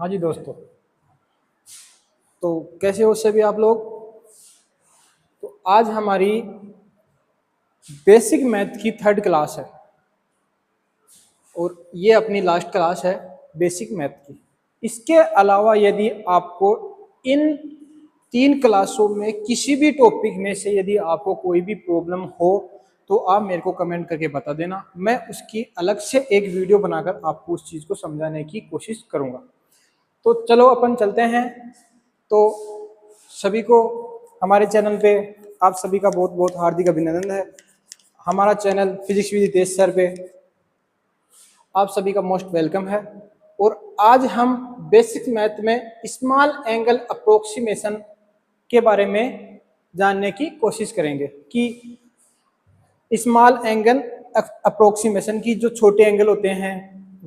हाँ जी दोस्तों, तो कैसे हो सभी आप लोग। तो आज हमारी बेसिक मैथ की थर्ड क्लास है और ये अपनी लास्ट क्लास है बेसिक मैथ की। इसके अलावा यदि आपको इन 3 क्लासों में किसी भी टॉपिक में से यदि आपको कोई भी प्रॉब्लम हो तो आप मेरे को कमेंट करके बता देना। मैं उसकी अलग से एक वीडियो बनाकर आपको उस चीज़ को समझाने की कोशिश करूँगा। तो चलो अपन चलते हैं। तो सभी को हमारे चैनल पे आप सभी का बहुत बहुत हार्दिक अभिनंदन है। हमारा channel physics with Hitesh sir पे आप सभी का मोस्ट वेलकम है। और आज हम बेसिक मैथ में स्मॉल एंगल अप्रोक्सीमेशन के बारे में जानने की कोशिश करेंगे कि स्मॉल एंगल अप्रोक्सीमेशन की जो छोटे एंगल होते हैं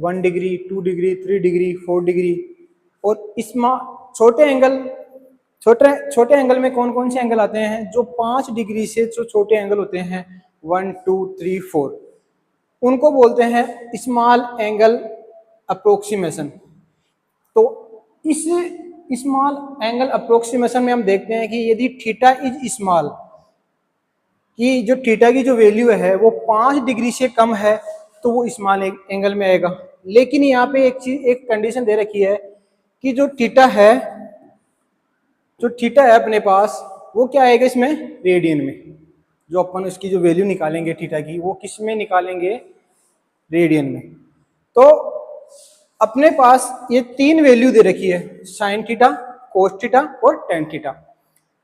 1 डिग्री 2 डिग्री 3 डिग्री 4 डिग्री, और छोटे एंगल में कौन कौन से एंगल आते हैं जो 5 डिग्री से जो छोटे एंगल होते हैं 1 2 3 4, उनको बोलते हैं स्मॉल एंगल अप्रोक्सीमेशन। तो इस स्मॉल एंगल अप्रोक्सीमेशन में हम देखते हैं कि यदि थीटा इज स्मॉल, कि जो थीटा की जो वैल्यू है वो 5 डिग्री से कम है तो वो स्मॉल एंगल में आएगा। लेकिन यहाँ पे एक कंडीशन दे रखी है कि जो थीटा है अपने पास वो क्या आएगा इसमें, रेडियन में। जो अपन उसकी जो वैल्यू निकालेंगे थीटा की वो किस में निकालेंगे, रेडियन में। तो अपने पास ये 3 वैल्यू दे रखी है, साइन थीटा, कोस थीटा और टेन थीटा,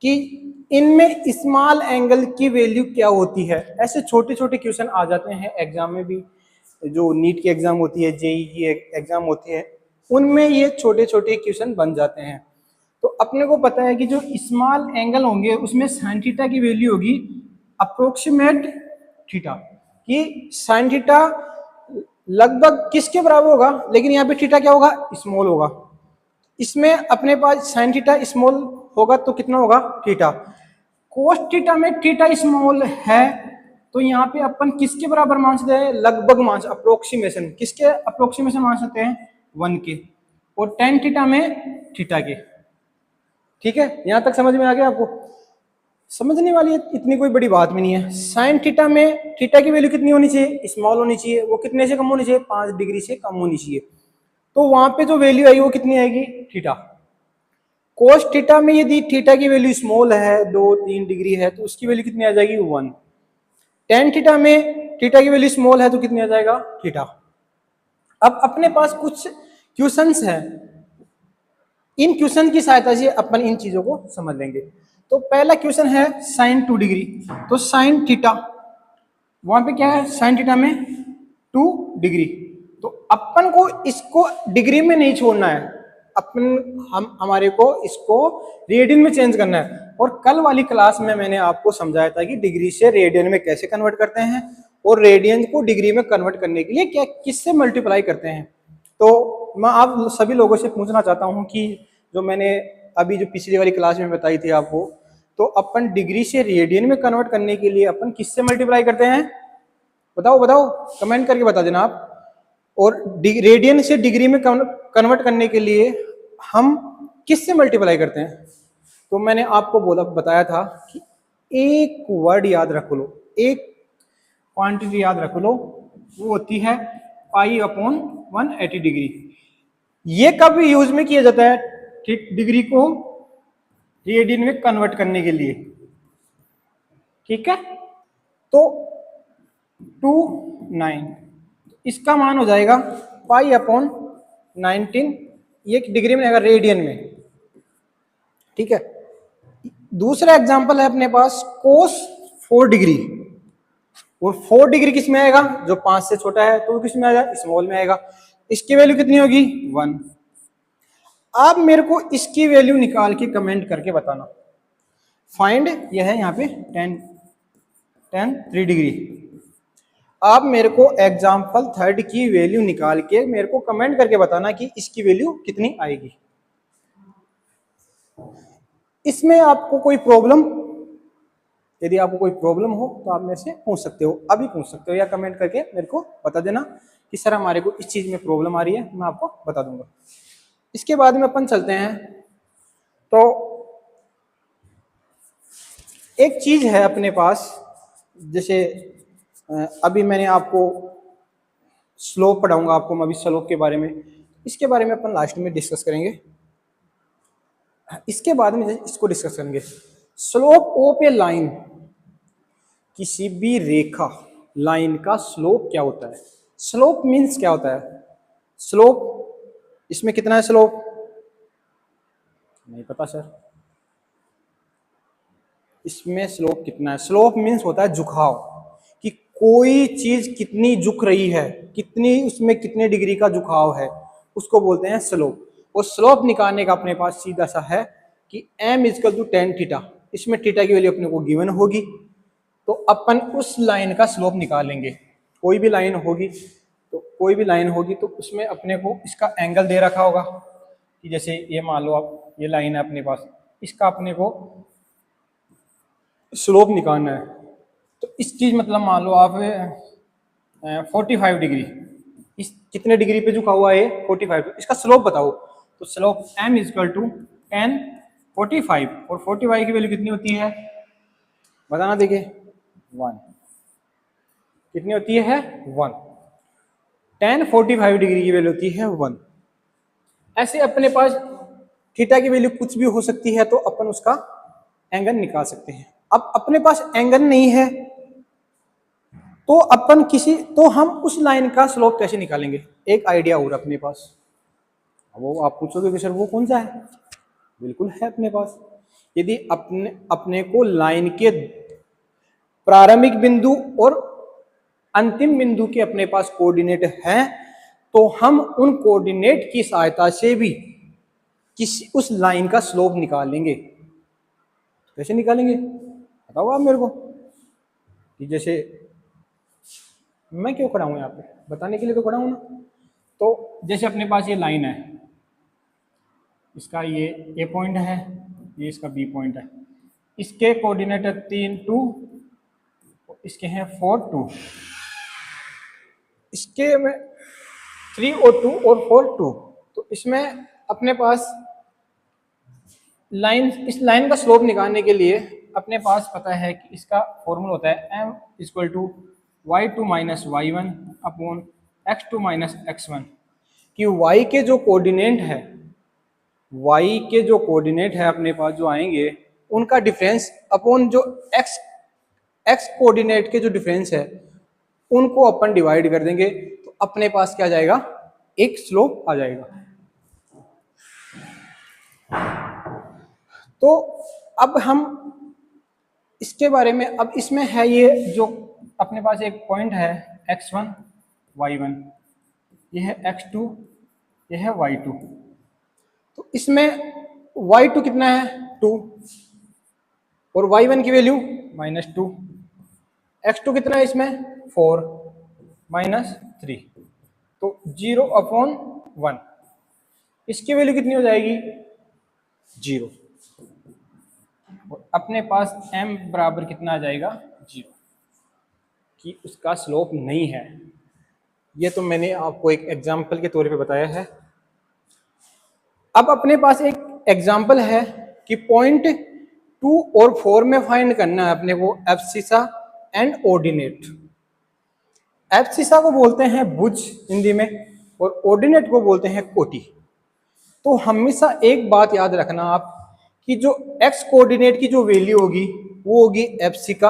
कि इनमें स्मॉल एंगल की वैल्यू क्या होती है। ऐसे छोटे छोटे क्वेश्चन आ जाते हैं एग्जाम में भी, जो नीट की एग्जाम होती है, जेई की एग्जाम होती है, उनमें ये छोटे छोटे क्वेश्चन बन जाते हैं। तो अपने को पता है कि जो स्मॉल एंगल होंगे उसमें साइन थीटा की वैल्यू होगी अप्रोक्सीमेट थीटा, कि साइन थीटा लगभग किसके बराबर होगा, लेकिन यहाँ पे थीटा क्या होगा, स्मॉल होगा। इसमें अपने पास साइन थीटा स्मॉल होगा तो कितना होगा, थीटा। कोस थीटा में थीटा स्मॉल है तो यहाँ पे अपन किसके बराबर मान सकते हैं, लगभग मान, अप्रोक्सीमेशन, किसके अप्रोक्सीमेशन मान सकते हैं, 1 के। और टेन थीटा में थीटा के। ठीक है, यहां तक समझ में आ गया आपको। समझने वाली इतनी कोई बड़ी बात भी नहीं है। साइन थीटा में थीटा की वैल्यू कितनी होनी चाहिए, स्मॉल होनी चाहिए। वो कितने से कम होनी चाहिए, 5 डिग्री से कम होनी चाहिए। तो वहां पे जो वैल्यू आएगी वो कितनी आएगी, थीटा। कोस थीटा में यदि थीटा की वैल्यू स्मॉल है, 2-3 डिग्री है, तो उसकी वैल्यू कितनी आ जाएगी, 1। टेन थीटा में थीटा की वैल्यू स्मॉल है तो कितनी आ जाएगा, थीटा। अब अपने पास कुछ क्वेश्चंस हैं, इन क्वेश्चन की सहायता से अपन इन चीजों को समझ लेंगे। तो पहला क्वेश्चन है साइन 2 डिग्री, तो साइन थीटा, वहां पे क्या है, साइन थीटा में 2 डिग्री। तो अपन को इसको डिग्री में नहीं छोड़ना है, हमारे को इसको रेडियन में चेंज करना है। और कल वाली क्लास में मैंने आपको समझाया था कि डिग्री से रेडियन में कैसे कन्वर्ट करते हैं और रेडियन को डिग्री में कन्वर्ट करने के लिए क्या किससे मल्टीप्लाई करते हैं। तो मैं आप सभी लोगों से पूछना चाहता हूं कि जो मैंने अभी जो पिछली वाली क्लास में बताई थी आपको, तो अपन डिग्री से रेडियन में कन्वर्ट करने के लिए अपन किससे मल्टीप्लाई करते हैं, बताओ बताओ, कमेंट करके बता देना आप। और रेडियन से डिग्री में कन्वर्ट करने के लिए हम किससे मल्टीप्लाई करते हैं। तो मैंने आपको बताया था कि एक वर्ड याद रख लो, एक क्वांटिटी याद रख लो, वो होती है पाई/180 डिग्री। ये कब यूज में किया जाता है, ठीक, डिग्री को रेडियन में कन्वर्ट करने के लिए। ठीक है, तो 29, इसका मान हो जाएगा पाई/19, ये डिग्री में अगर रेडियन में। ठीक है, दूसरा एग्जांपल है अपने पास कोस 4 डिग्री, और 4 डिग्री किस में आएगा, जो 5 से छोटा है तो किस में आएगा, स्मॉल में आएगा। इसकी वैल्यू कितनी होगी, 1। आप मेरे को इसकी वैल्यू निकाल के कमेंट करके बताना। फाइंड, यह है यहाँ पे 3 डिग्री। आप मेरे को एग्जाम्पल 3 की वैल्यू निकाल के मेरे को कमेंट करके बताना कि इसकी वैल्यू कितनी आएगी। इसमें आपको कोई प्रॉब्लम, यदि आपको कोई प्रॉब्लम हो तो आप मेरे से पूछ सकते हो, अभी पूछ सकते हो, या कमेंट करके मेरे को बता देना कि सर हमारे को इस चीज में प्रॉब्लम आ रही है, मैं आपको बता दूंगा। इसके बाद में अपन चलते हैं। तो एक चीज है अपने पास, जैसे अभी मैंने आपको स्लोप पढ़ाऊंगा आपको मैं अभी स्लोप के बारे में, इसके बारे में अपन लास्ट में डिस्कस करेंगे। इसके बाद में इसको डिस्कस करेंगे। स्लोप ऑफ ए लाइन, किसी भी रेखा लाइन का स्लोप क्या होता है। स्लोप मीन्स क्या होता है? स्लोप, इसमें कितना है स्लोप? नहीं पता सर, इसमें स्लोप कितना है? स्लोप मीन्स होता है झुकाव, कि कोई चीज कितनी झुक रही है, कितनी उसमें कितने डिग्री का झुकाव है, उसको बोलते हैं स्लोप। और स्लोप निकालने का अपने पास सीधा सा है कि m is equal to tan theta, इसमें थीटा की वैल्यू अपने को गिवन होगी, तो अपन उस लाइन का स्लोप निकालेंगे। कोई भी लाइन होगी, तो कोई भी लाइन होगी तो उसमें अपने को इसका एंगल दे रखा होगा, कि जैसे ये मान लो आप, ये लाइन है अपने पास, इसका अपने को स्लोप निकालना है। तो इस चीज मतलब मान लो आप 45 डिग्री, इस कितने डिग्री पे झुका हुआ है? 45। इसका स्लोप बताओ, तो slope m is equal to tan 45, और 45 की वैल्यू कितनी होती है बताना, देखिए 1, कितनी होती है 1। tan 45 डिग्री की वैल्यू होती है 1। ऐसे अपने पास थीटा की वैल्यू कुछ भी हो सकती है, तो अपन उसका एंगल निकाल सकते हैं। अब अपने पास एंगल नहीं है, तो अपन तो हम उस लाइन का स्लोप कैसे निकालेंगे? एक आइडिया और अपने पास। वो आप पूछोगे कि सर वो कौन सा है? बिल्कुल है अपने पास। यदि अपने को लाइन के प्रारंभिक बिंदु और अंतिम बिंदु के अपने पास कोऑर्डिनेट हैं, तो हम उन कोऑर्डिनेट की सहायता से भी उस लाइन का स्लोप निकाल लेंगे। कैसे निकालेंगे बताओ आप मेरे को, कि जैसे मैं क्यों खड़ा हूं यहाँ पे, बताने के लिए तो खड़ा हूं ना। तो जैसे अपने पास ये लाइन है, इसका ये ए पॉइंट है, ये इसका बी पॉइंट है, इसके कोऑर्डिनेट है 3 2, इसके हैं 4 2, इसके में 3 और 2 और 4 2। तो इसमें अपने पास लाइन, इस लाइन का स्लोप निकालने के लिए अपने पास पता है कि इसका फॉर्मूला होता है m equal to y2 minus y1 upon x2 minus x1, कि y के जो कोऑर्डिनेट है, y के जो कोऑर्डिनेट है अपने पास जो आएंगे, उनका डिफरेंस अपॉन जो x कोऑर्डिनेट के जो डिफरेंस है उनको अपन डिवाइड कर देंगे, तो अपने पास क्या आ जाएगा? एक स्लोप आ जाएगा। तो अब हम इसके बारे में, अब इसमें है ये जो अपने पास एक पॉइंट है x1 y1, ये है x2, ये है y2। तो इसमें y2 कितना है 2, और y1 की वैल्यू -2, x2 कितना है इसमें 4 -3, तो 0 अपॉन 1, इसकी वैल्यू कितनी हो जाएगी 0। और अपने पास m बराबर कितना आ जाएगा 0, कि उसका स्लोप नहीं है। ये तो मैंने आपको एक एग्जाम्पल के तौर पे बताया है। अब अपने पास एक एग्जाम्पल है कि पॉइंट 2 और 4 में फाइंड करना है अपने को एब्सिसा एंड ऑर्डिनेट। एब्सिसा को बोलते हैं भुज हिंदी में, और ऑर्डिनेट को बोलते हैं कोटि। तो हमेशा एक बात याद रखना आप, कि जो x कोऑर्डिनेट की जो वैल्यू होगी वो होगी एब्सिका,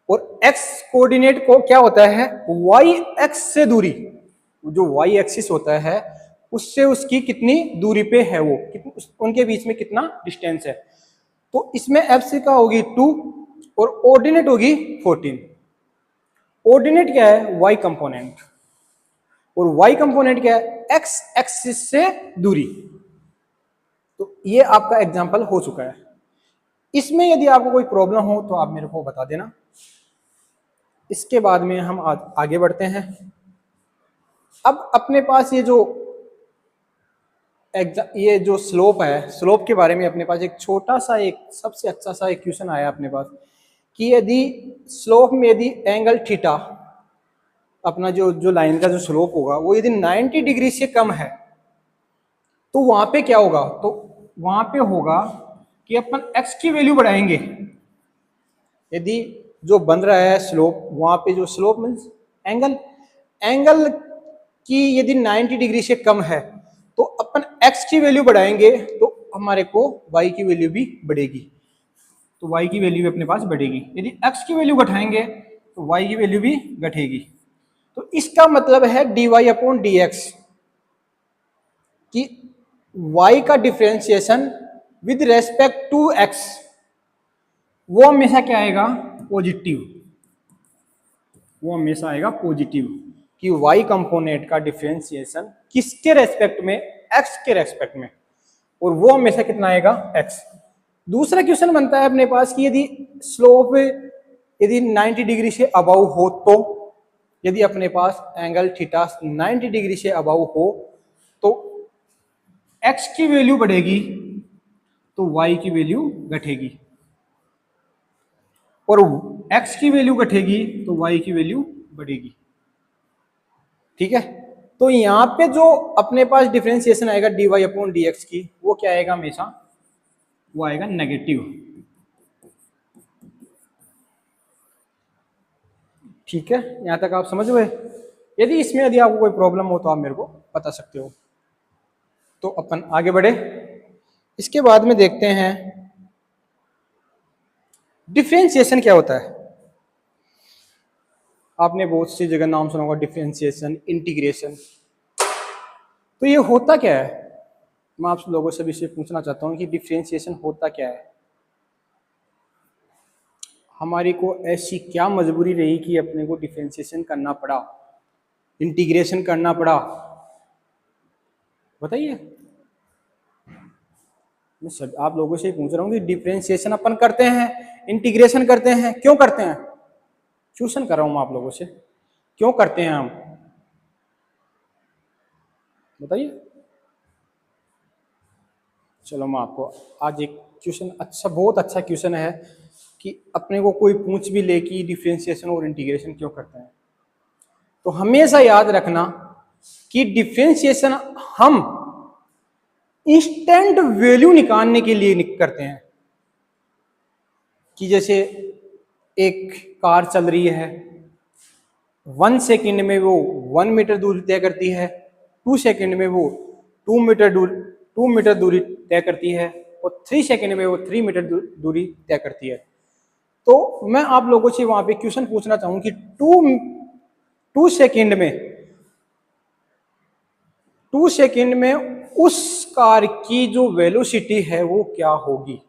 और x कोऑर्डिनेट को क्या होता है y एक्स से दूरी, जो y एक्सिस होता है उससे उसकी कितनी दूरी पे है वो, उनके बीच में कितना डिस्टेंस है। तो इसमें एब्सिका होगी 2 और ऑर्डिनेट होगी 14। ऑर्डिनेट क्या है y कंपोनेंट, और y कंपोनेंट क्या है x एक्सिस से दूरी। तो ये आपका एग्जाम्पल हो चुका है। इसमें यदि आपको कोई प्रॉब्लम हो तो आप मेरे को बता देना। इसके बाद में हम आगे बढ़ते हैं। अब अपने पास ये जो स्लोप है, स्लोप के बारे में अपने पास एक छोटा सा, एक सबसे अच्छा सा एक क्वेश्चन आया अपने पास, कि यदि स्लोप में यदि एंगल थीटा, अपना जो लाइन का जो स्लोप होगा वो यदि 90 डिग्री से कम है, तो वहां पे क्या होगा, तो वहां पे होगा कि अपन x की वैल्यू बढ़ाएंगे। यदि जो बन रहा है स्लोप, वहां पे जो स्लोप मीन्स एंगल, एंगल की यदि 90 डिग्री से कम है तो अपन x की वैल्यू बढ़ाएंगे तो हमारे को y की वैल्यू भी बढ़ेगी, तो y की वैल्यू भी अपने पास बढ़ेगी। यदि x की वैल्यू घटाएंगे तो y की वैल्यू भी घटेगी। तो इसका मतलब है dy अपॉन dx कि y का differentiation with respect to x वो हमेशा क्या आएगा, पॉजिटिव, वो हमेशा आएगा पॉजिटिव, कि y कंपोनेंट का डिफरेंशिएशन किसके रेस्पेक्ट में, x के रेस्पेक्ट में, और वो हमेशा कितना आएगा, x। दूसरा क्वेश्चन बनता है अपने पास कि यदि स्लोप यदि 90 डिग्री से अबव हो तो, यदि अपने पास एंगल थीटा 90 डिग्री से अबव हो तो x की वैल्यू बढ़ेगी तो y की वैल्यू घटेगी, और x की वैल्यू घटेगी तो y की वैल्यू बढ़ेगी। ठीक है, तो यहां पे जो अपने पास डिफरेंशिएशन आएगा dy अपॉन dx की, वो क्या आएगा हमेशा, वो आएगा नेगेटिव। ठीक है, यहां तक आप समझ गए। यदि इसमें यदि आपको कोई प्रॉब्लम हो तो आप मेरे को बता सकते हो। तो अपन आगे बढ़े, इसके बाद में देखते हैं डिफरेंशिएशन क्या होता है। आपने बहुत सी जगह नाम सुना होगा डिफरेंशिएशन, इंटीग्रेशन। तो ये होता क्या है, मैं आप लोगों से भी से पूछना चाहता हूं कि डिफरेंशिएशन होता क्या है। हमारी को ऐसी क्या मजबूरी रही कि अपने को डिफरेंशिएशन करना पड़ा, इंटीग्रेशन करना पड़ा, बताइए। मैं सब आप लोगों से ही पूछ रहा हूँ कि डिफरेंशिएशन अपन करते हैं, इंटीग्रेशन करते हैं, क्यों करते हैं, क्वेश्चन कर रहा हूँ मैं आप लोगों से, क्यों करते हैं हम, बताइए। चलो मैं आपको आज एक क्वेश्चन, अच्छा बहुत अच्छा क्वेश्चन है कि अपने को कोई पूछ भी ले कि डिफरेंशिएशन और इंटीग्रेशन क्यों करते हैं, तो हमेशा याद रखना कि डिफरेंशिएशन हम इंस्टेंट वैल्यू निकालने के लिए करते हैं। कि जैसे एक कार चल रही है, 1 सेकंड में वो 1 मीटर दूरी तय करती है, 2 सेकंड में वो 2 मीटर दूरी तय करती है, और 3 सेकंड में वो 3 मीटर दूरी तय करती है। तो मैं आप लोगों से वहां पे क्वेश्चन पूछना चाहूँ कि 2 सेकंड में उस कार की जो वेलोसिटी है वो क्या होगी,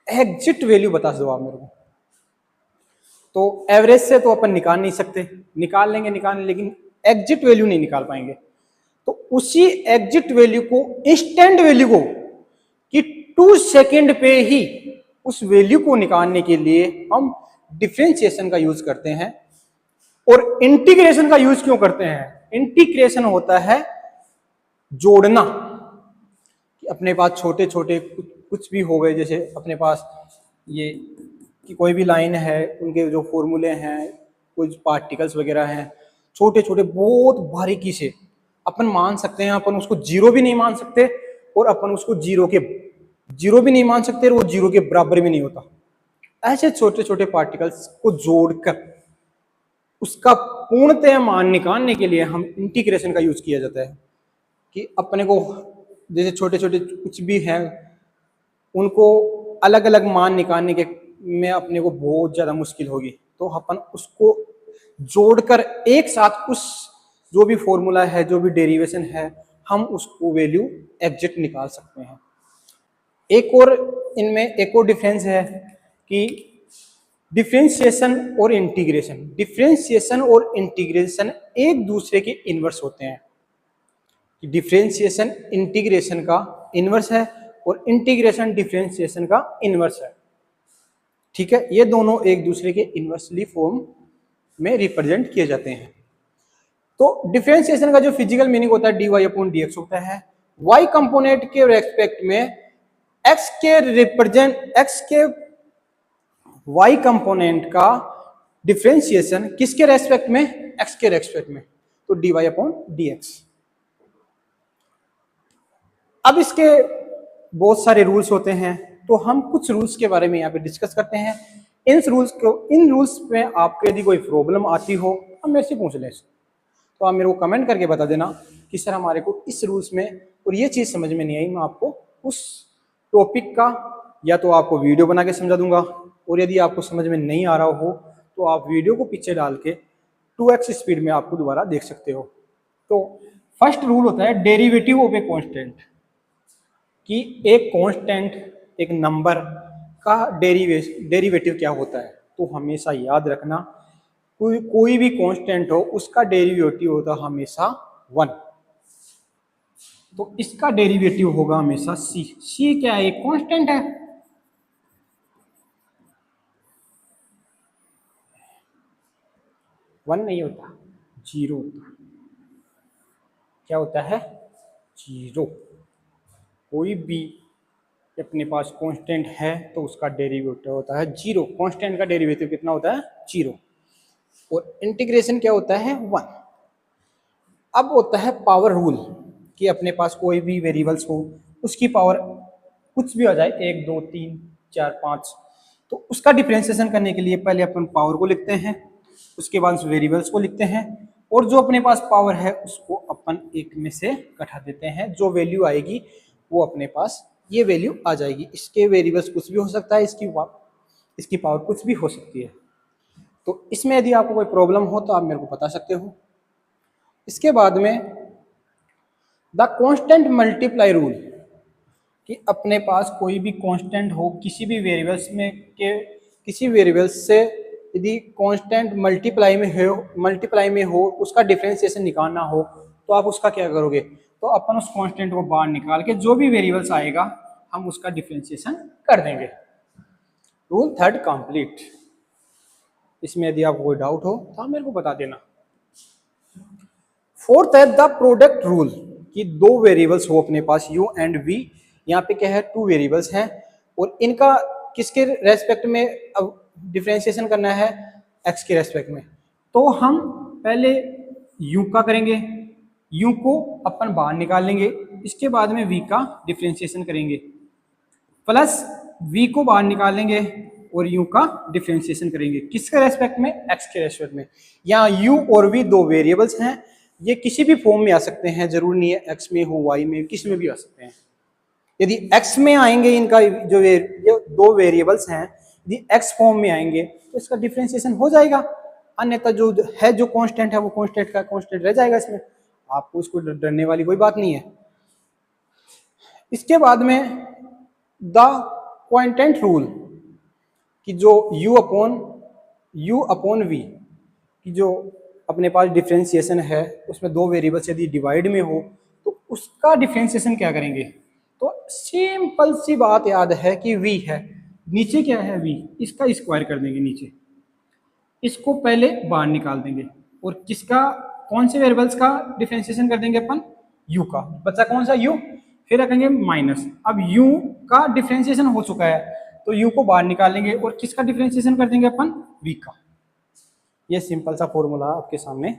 एग्जैक्ट वैल्यू बता दो आप मेरे को। तो एवरेज से तो अपन निकाल नहीं सकते, निकाल लेंगे लेकिन एग्जैक्ट वैल्यू नहीं निकाल पाएंगे। तो उसी एग्जैक्ट वैल्यू को, इंस्टेंट वैल्यू को, कि 2 सेकंड पे ही उस वैल्यू को निकालने के लिए हम डिफरेंशिएशन का यूज करते हैं। और इंटीग्रेशन का यूज क्यों करते हैं, इंटीग्रेशन होता है जोड़ना, कि अपने पास छोटे छोटे कुछ भी हो गए, जैसे अपने पास ये कि कोई भी लाइन है, उनके जो फॉर्मूले हैं, कुछ पार्टिकल्स वगैरह हैं, छोटे छोटे बहुत बारीकी से अपन मान सकते हैं। अपन उसको जीरो भी नहीं मान सकते और अपन उसको जीरो भी नहीं मान सकते और वो जीरो के बराबर भी नहीं होता। ऐसे छोटे छोटे पार्टिकल्स को जोड़कर उसका पूर्णतः मान निकालने के लिए हम इंटीग्रेशन का यूज किया जाता है। कि अपने को जैसे छोटे छोटे कुछ भी हैं, उनको अलग अलग मान निकालने के में अपने को बहुत ज्यादा मुश्किल होगी, तो अपन उसको जोड़कर एक साथ उस जो भी फॉर्मूला है, जो भी डेरिवेशन है, हम उसको वैल्यू एग्जैक्ट निकाल सकते हैं। एक और इनमें एक और डिफरेंस है कि डिफरेंशिएशन और इंटीग्रेशन एक दूसरे के इनवर्स होते हैं। डिफरेंशिएशन इंटीग्रेशन का इनवर्स है और इंटीग्रेशन डिफरेंशिएशन का इनवर्स है। ठीक है, ये दोनों एक दूसरे के इनवर्सली फॉर्म में रिप्रेजेंट किए जाते हैं। तो डिफरेंशिएशन का जो फिजिकल मीनिंग होता है dy अपॉन dx होता है। y कंपोनेंट के रेस्पेक्ट में x के y कंपोनेंट का डिफरेंशिएशन किसके रेस्पेक्ट में, x के रेस्पेक्ट में, तो dy अपॉन dx। अब इसके बहुत सारे रूल्स होते हैं, तो हम कुछ रूल्स के बारे में यहाँ पे डिस्कस करते हैं। इन रूल्स में आपको यदि कोई प्रॉब्लम आती हो आप मेरे से पूछ लें, तो आप मेरे को कमेंट करके बता देना कि सर हमारे को इस रूल्स में और ये चीज़ समझ में नहीं आई, मैं आपको उस टॉपिक का या तो आपको वीडियो बना के समझा दूंगा, और यदि आपको समझ में नहीं आ रहा हो तो आप वीडियो को पीछे डाल के 2x स्पीड में आपको दोबारा देख सकते हो। तो फर्स्ट रूल होता है डेरिवेटिव ऑफ ए कांस्टेंट, कि एक कांस्टेंट एक नंबर का डेरिवेटिव क्या होता है। तो हमेशा याद रखना कोई भी कांस्टेंट हो उसका डेरिवेटिव होता है हमेशा 1। तो इसका डेरिवेटिव होगा हमेशा c क्या है, एक कांस्टेंट है। वन नहीं होता, 0 होता। क्या होता है, 0। कोई भी अपने पास कांस्टेंट है तो उसका डेरिवेटिव होता है 0। कांस्टेंट का डेरिवेटिव कितना होता है, 0। और इंटीग्रेशन क्या होता है, 1। अब होता है पावर रूल, कि अपने पास कोई भी वेरिएबल्स हो उसकी पावर कुछ भी हो जाए, 1 2 3 4 5, तो उसका डिफरेंशिएशन करने के लिए पहले अपन पावर को लिखते हैं, उसके बाद वेरिएबल्स को लिखते हैं, और जो अपने पास पावर है उसको अपन एक में से घटा देते हैं। जो वैल्यू आएगी वो अपने पास ये वैल्यू आ जाएगी। इसके वेरिएबल्स कुछ भी हो सकता है, इसकी पावर कुछ भी हो सकती है। तो इसमें यदि आपको कोई प्रॉब्लम हो तो आप मेरे को बता सकते हो। इसके बाद में द कांस्टेंट मल्टीप्लाई रूल, कि अपने पास कोई भी कांस्टेंट हो किसी भी वेरिएबल्स में के किसी वेरिएबल्स से यदि कांस्टेंट मल्टीप्लाई में हो उसका डिफरेंशिएशन निकालना हो, तो आप उसका क्या करोगे, तो अपन उस कांस्टेंट को बाहर निकाल के जो भी वेरिएबल्स आएगा हम उसका डिफरेंशिएशन कर देंगे। Rule third complete. इसमें यदि आपको कोई डाउट हो तो आप मेरे को बता देना। फोर्थ है द प्रोडक्ट रूल, कि दो वेरिएबल्स हो अपने पास u एंड v। यहाँ पे क्या है, 2 वेरिएबल्स हैं और इनका किसके रेस्पेक्ट में अब डिफरेंशिएशन करना है, x के रेस्पेक्ट में। तो हम पहले u का करेंगे, u को अपन बाहर निकाल लेंगे, इसके बाद में v का डिफरेंशिएशन करेंगे, प्लस v को बाहर निकाल लेंगे और u का डिफरेंशिएशन करेंगे। किसके रेस्पेक्ट में, x के रेस्पेक्ट में। यहाँ u और v दो वेरिएबल्स हैं, ये किसी भी फॉर्म में आ सकते हैं, जरूरी नहीं है x में हो y में, किसी में भी आ सकते हैं। यदि x में आएंगे, इनका जो दो वेरिएबल्स हैं यदि x फॉर्म में आएंगे तो इसका डिफरेंशिएशन हो जाएगा, अन्यथा जो है जो कांस्टेंट है वो कांस्टेंट का कांस्टेंट रह जाएगा। इसमें आपको इसको डरने वाली कोई बात नहीं है। इसके बाद में द क्वांटेंट रूल, कि जो u अपॉन v, कि जो अपने पास डिफरेंशिएशन है उसमें दो वेरिएबल्स यदि डिवाइड में हो तो उसका डिफरेंशिएशन क्या करेंगे। तो सिंपल सी बात याद है कि v है, नीचे क्या है v, इसका स्क्वायर कर देंगे नीचे, इसको पहले बाहर निकाल देंगे और किसका, कौन से वेरिएबल्स का डिफरेंशिएशन कर देंगे अपन, u का। बचा कौन सा, u, फिर रखेंगे माइनस। अब u का डिफरेंशिएशन हो चुका है तो u को बाहर निकाल लेंगे और किसका डिफरेंशिएशन कर देंगे अपन, v का। ये सिंपल सा फॉर्मूला आपके सामने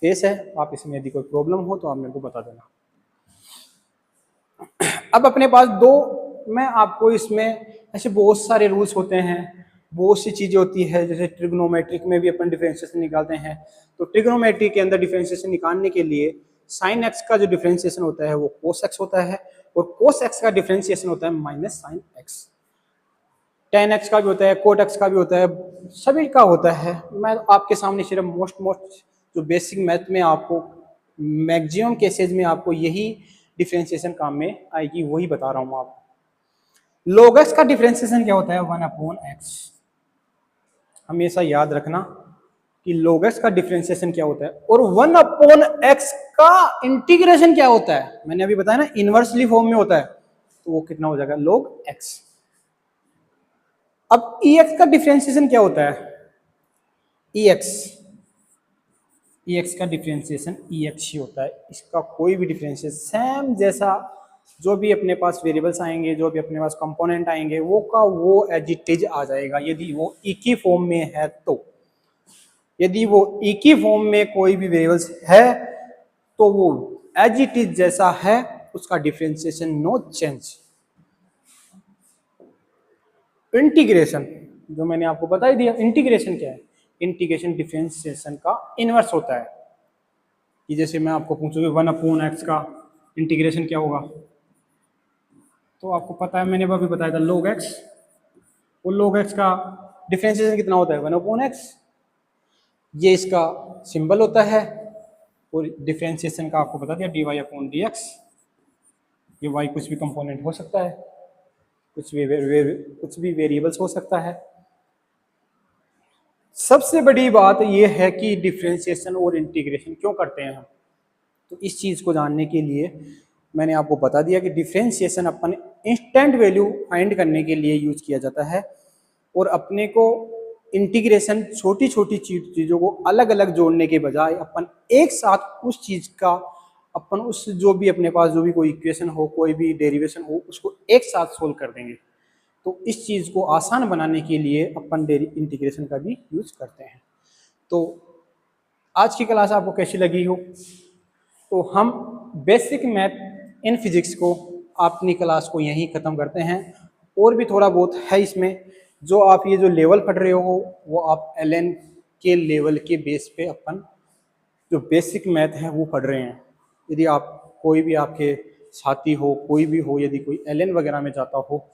फेस है। आप इसमें यदि कोई प्रॉब्लम हो तो आप मेरे को बता देना। अब अपने पास मैं आपको इसमें ऐसे बहुत सारे रूल्स होते हैं, बहुत सी चीजें होती है, जैसे ट्रिग्नोमेट्रिक में भी अपन डिफरेंशिएशन निकालते हैं। तो ट्रिग्नोमेट्री के अंदर डिफरेंशिएशन निकालने के लिए साइन एक्स का जो डिफरेंशिएशन होता है वो कोस एक्स होता है, और कोस एक्स का डिफरेंशिएशन होता है minus sine x. Ten x का भी होता है, कोट एक्स का भी होता है, सभी का होता है। मैं आपके सामने सिर्फ मोस्ट जो बेसिक मैथ में आपको मैक्सिमम केसेज में आपको यही डिफरेंशिएशन काम में आएगी वही बता रहा हूँ आपको। लॉग एक्स का डिफरेंशिएशन क्या होता है, 1/x। हमेशा याद रखना कि log x का डिफरेंशिएशन क्या होता है, और 1/x का इंटीग्रेशन क्या होता है। मैंने अभी बताया ना इनवर्सली फॉर्म में होता है, तो वो कितना हो जाएगा, log x। अब ex का डिफरेंशिएशन क्या होता है, ex का डिफरेंशिएशन ex ही होता है। इसका कोई भी डिफरेंशिएशन सेम जैसा जो भी अपने पास वेरिएबल्स आएंगे, जो भी अपने पास कंपोनेंट आएंगे वो का वो एज इट इज आ जाएगा, यदि वो एक ही फॉर्म में है तो। यदि वो एक ही फॉर्म में कोई भी वेरिएबल्स है तो वो एज इट इज जैसा है उसका डिफरेंशिएशन नो चेंज। इंटीग्रेशन जो मैंने आपको बता ही दिया, इंटीग्रेशन क्या है? इंटीग्रेशन डिफरेंशिएशन का इनवर्स होता है। कि जैसे मैं आपको पूछूंगी 1/x का इंटीग्रेशन क्या होगा, तो आपको पता है, मैंने अभी बताया था log x। वो log x का डिफरेंशिएशन कितना होता है? 1/x। ये इसका सिंबल होता है। और डिफरेंशिएशन का आपको बता दिया dy/dx। ये y कुछ भी कंपोनेंट हो सकता है, कुछ भी वेरिएबल्स हो सकता है। सबसे बड़ी बात यह है कि डिफरेंशिएशन और इंटीग्रेशन क्यों करते हैं हम। तो इस चीज को जानने के लिए मैंने आपको बता दिया कि डिफरेंशिएशन अपन इंस्टेंट वैल्यू फाइंड करने के लिए यूज किया जाता है, और अपने को इंटीग्रेशन छोटी छोटी चीजों को अलग अलग जोड़ने के बजाय अपन एक साथ उस चीज का, अपन उस जो भी अपने पास जो भी कोई इक्वेशन हो, कोई भी डेरिवेशन हो, उसको एक साथ सोल्व कर देंगे। तो इस चीज को आसान बनाने के लिए अपन इंटीग्रेशन का भी यूज करते हैं। तो आज की क्लास आपको कैसी लगी हो? तो हम बेसिक मैथ इन फिजिक्स को अपनी क्लास को यहीं ख़त्म करते हैं। और भी थोड़ा बहुत है इसमें, जो आप ये जो लेवल पढ़ रहे हो वो आप LN के लेवल के बेस पे अपन जो बेसिक मैथ है वो पढ़ रहे हैं। यदि आप कोई भी आपके साथी हो, कोई भी हो, यदि कोई LN वगैरह में जाता हो,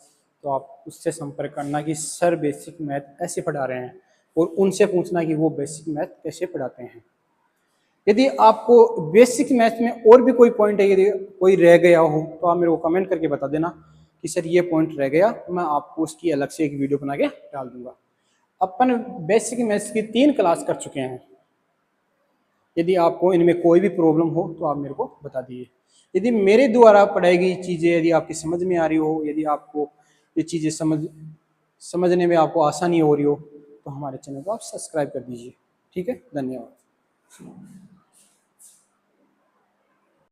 तो आप उससे संपर्क करना कि सर बेसिक मैथ ऐसे पढ़ा रहे हैं, और उनसे पूछना कि वो बेसिक मैथ कैसे पढ़ाते हैं। यदि आपको बेसिक मैथ में और भी कोई पॉइंट है, यदि कोई रह गया हो, तो आप मेरे को कमेंट करके बता देना कि सर ये पॉइंट रह गया, तो मैं आपको उसकी अलग से एक वीडियो बना के डाल दूंगा। अपन बेसिक मैथ्स की 3 क्लास कर चुके हैं। यदि आपको इनमें कोई भी प्रॉब्लम हो तो आप मेरे को बता दीजिए। यदि मेरे द्वारा पढ़ाई गई चीज़ें यदि आपकी समझ में आ रही हो, यदि आपको ये चीज़ें समझने में आपको आसानी हो रही हो, तो हमारे चैनल को आप सब्सक्राइब कर दीजिए। ठीक है, धन्यवाद।